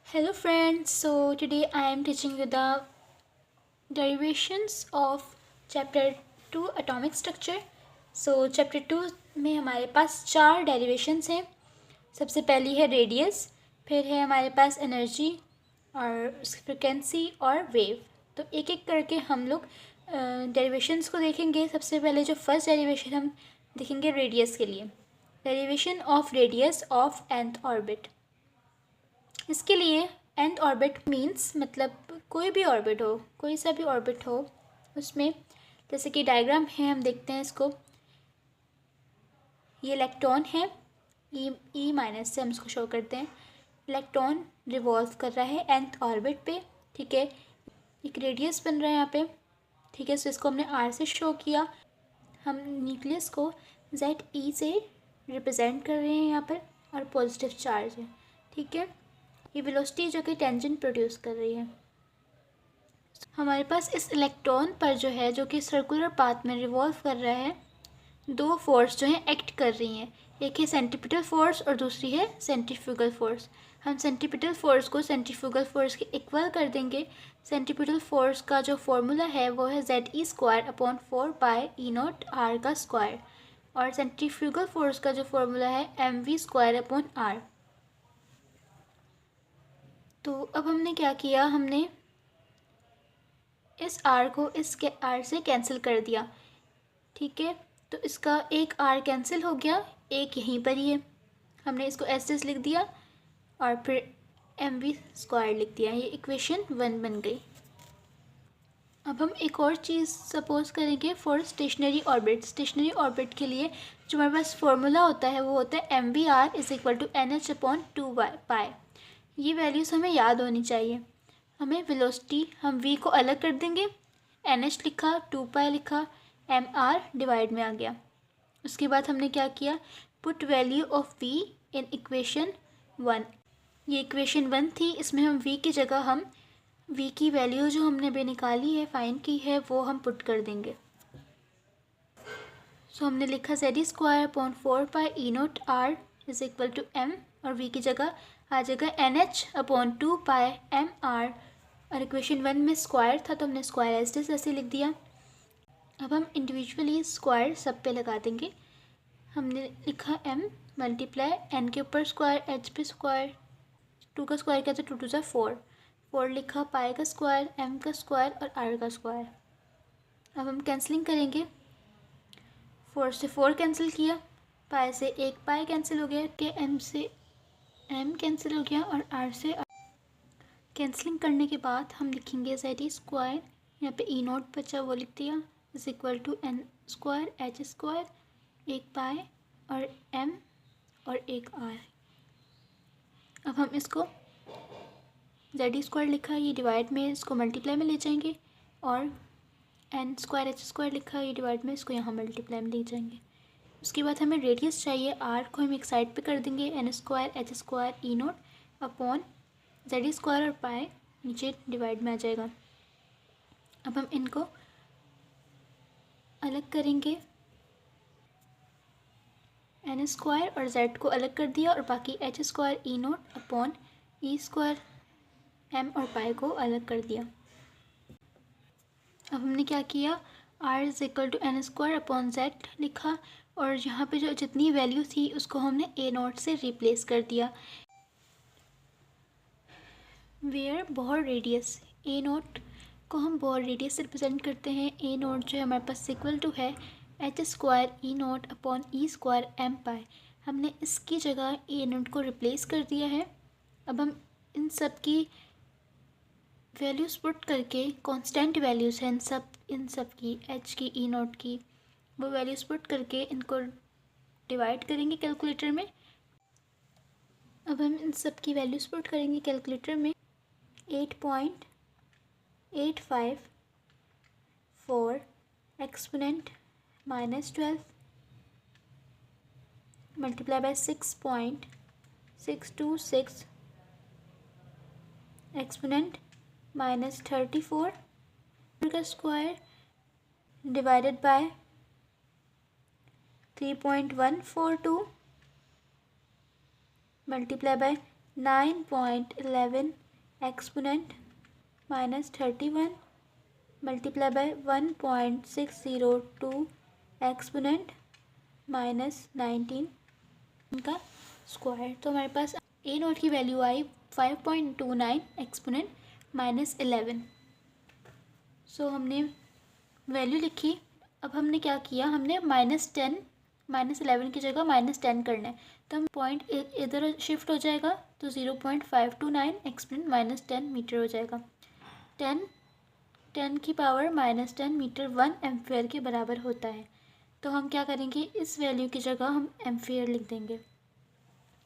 Hello friends, so today I am teaching you the derivations of chapter 2 atomic structure. So chapter 2 में हमारे पास 4 derivations हैं. सबसे पहली है रेडियस, फिर है हमारे पास एनर्जी और फ्रिक्वेंसी और वेव. तो एक एक करके हम लोग डेरिवेशंस को देखेंगे. सबसे पहले जो फर्स्ट डेरिवेशन हम देखेंगे रेडियस के लिए. Derivation of radius of nth orbit. इसके लिए nth ऑर्बिट मीन्स मतलब कोई भी ऑर्बिट हो, कोई सा भी ऑर्बिट हो, उसमें जैसे कि डायग्राम है, हम देखते हैं इसको. ये इलेक्ट्रॉन है, ई माइनस से हम इसको शो करते हैं. इलेक्ट्रॉन रिवॉल्व कर रहा है nth ऑर्बिट पे. ठीक है, एक रेडियस बन रहा है यहाँ पे. ठीक है, सो इसको हमने आर से शो किया. हम न्यूक्लियस को जेड ई से रिप्रेजेंट कर रहे हैं यहाँ पर, और पॉजिटिव चार्ज है. ठीक है, ये वेलोसिटी जो कि टेंजेंट प्रोड्यूस कर रही है. हमारे पास इस इलेक्ट्रॉन पर जो है, जो कि सर्कुलर पाथ में रिवॉल्व कर रहा है, दो फोर्स जो हैं एक्ट कर रही हैं. एक है सेंट्रीपिटल फोर्स और दूसरी है सेंट्रीफ्यूगल फोर्स. हम सेंट्रीपिटल फोर्स को सेंट्रीफ्यूगल फोर्स के इक्वल कर देंगे. सेंट्रीपिटल फोर्स का जो फॉर्मूला है वो है z e square upon 4 pi naught r का स्क्वायर, और सेंट्रीफ्यूगल फोर्स का जो फॉर्मूला है m v square upon r. तो अब हमने क्या किया, हमने इस r को इस r से कैंसिल कर दिया. ठीक है, तो इसका एक r कैंसिल हो गया, एक यहीं पर ही है. हमने इसको एस लिख दिया और फिर एम वी स्क्वायर लिख दिया. ये इक्वेशन 1 बन गई. अब हम एक और चीज़ सपोज करेंगे for stationery orbit. Stationery orbit के लिए जो हमारे पास फॉर्मूला होता है वो होता है m v r is equal to n h upon 2 pi. ये वैल्यूज़ हमें याद होनी चाहिए. हमें वेलोसिटी, हम v को अलग कर देंगे, nh लिखा, 2 पाई लिखा, एम आर डिवाइड में आ गया. उसके बाद हमने क्या किया, put value of v in equation 1. ये इक्वेशन 1 थी, इसमें हम v की जगह हम v की वैल्यू जो हमने भी निकाली है, फाइंड की है, वो हम पुट कर देंगे. सो हमने लिखा z square upon 4 pi e naught r is equal to m, और v की जगह आ जाएगा n h upon 2 pi m r. और इक्वेशन 1 में स्क्वायर था तो हमने स्क्वायर एज ऐसे लिख दिया. अब हम इंडिविजुअली स्क्वायर सब पे लगा देंगे. हमने लिखा m मल्टीप्लाई n के ऊपर स्क्वायर, h पे स्क्वायर, 2 का स्क्वायर क्या था, 2 2 4, 4 लिखा, पाई का स्क्वायर, m का स्क्वायर और r का स्क्वायर. अब हम कैंसलिंग करेंगे. 4 से 4 कैंसिल किया, पाई से एक पाई कैंसिल हो गया, के m से m कैंसिल हो गया, और r से कैंसलिंग करने के बाद हम लिखेंगे जेड ई स्क्वायर, यहाँ पे ई नोट बचा वो लिख दिया, is equal to n square h square, एक पाई और एम और एक आर. अब हम इसको जेड ई स्क्वायर लिखा, ये डिवाइड में इसको मल्टीप्लाई में ले जाएंगे, और एन स्क्वायर एच स्क्वायर लिखा, ये डिवाइड में इसको यहाँ मल्टीप्लाई में ले जाएंगे. उसके बाद हमें रेडियस चाहिए, आर को हम एक साइड पे कर देंगे, एन स्क्वायर एच स्क्वायर ई नोट अपॉन जेड स्क्वायर, और पाई नीचे डिवाइड में आ जाएगा. अब हम इनको अलग करेंगे, एन स्क्वायर और जेड को अलग कर दिया, और बाकी एच स्क्वायर ई naught upon E square M और पाई को अलग कर दिया. अब हमने क्या किया, r is equal to n square upon z लिखा, और यहाँ पे जो जितनी वैल्यू थी उसको हमने ए नोट से रिप्लेस कर दिया. Where Bohr radius, a naught को हम बोर रेडियस से रिप्रेजेंट करते हैं. ए नोट जो है हमारे पास इक्वल टू है एच स्क्वायर ई naught upon E square M पाई. हमने इसकी जगह ए नोट को रिप्लेस कर दिया है. अब हम इन सब की वैल्यूज पुट करके, कांस्टेंट वैल्यूज़ हैं इन सब की, एच की, ई नोट की, वो वैल्यूज पुट करके इनको डिवाइड करेंगे कैलकुलेटर में. अब हम इन सब की वैल्यूज पुट करेंगे कैलकुलेटर में. 8.854 एक्सपोनेंट -12 मल्टीप्लाई बाय 6.626 एक्सपोनेंट -34 का square divided by 3.142 multiply by 9.11 exponent minus 31 multiply by 1.602 exponent minus 19 का स्क्वायर। तो हमारे पास ए नोट की वैल्यू आई 5.29 एक्सपोनेंट माइनस 11। सो हमने वैल्यू लिखी। अब हमने क्या किया, हमने -10 -11 की जगह -10 करना है, तो हम पॉइंट इधर शिफ्ट हो जाएगा तो 0.529 एक्सपोनेंट -10 मीटर हो जाएगा। 10 की पावर -10 मीटर 1 एम्फेयर के बराबर होता है। तो हम क्या करेंगे, इस वैल्यू की जगह हम एम्फेयर लिख देंगे।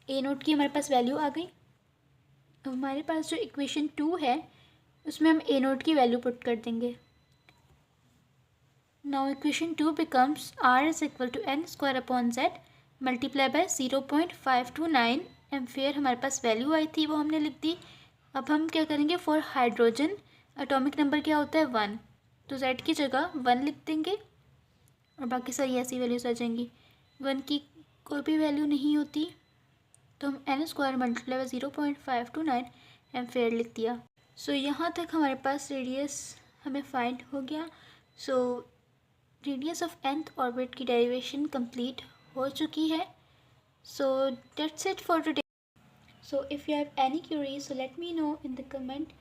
ए नोट की हमारे पास वैल्यू आ गई। अब हमारे पास जो इक्वेशन 2 है उसमें हम ए नोट की वैल्यू पुट कर देंगे। Now equation 2 becomes R is equal to n square upon z multiply by 0.529 ampere. हमारे पास वैल्यू आई थी वो हमने लिख दी। अब हम क्या करेंगे, फॉर हाइड्रोजन एटॉमिक नंबर क्या होता है 1, तो z की जगह 1 लिख देंगे और बाकी सारी ऐसी वैल्यूज आ जाएंगी। 1 की कोई भी वैल्यू नहीं होती तो हम n स्क्वायर मल्टीप्लाई बाय 0.529 एम्फेयर लिख दिया। सो यहाँ तक हमारे पास रेडियस हमें फाइंड हो गया। So radius of nth orbit की डेरिवेशन कंप्लीट हो चुकी है। So that's it for today. So if you have any curies so let me know in the comment.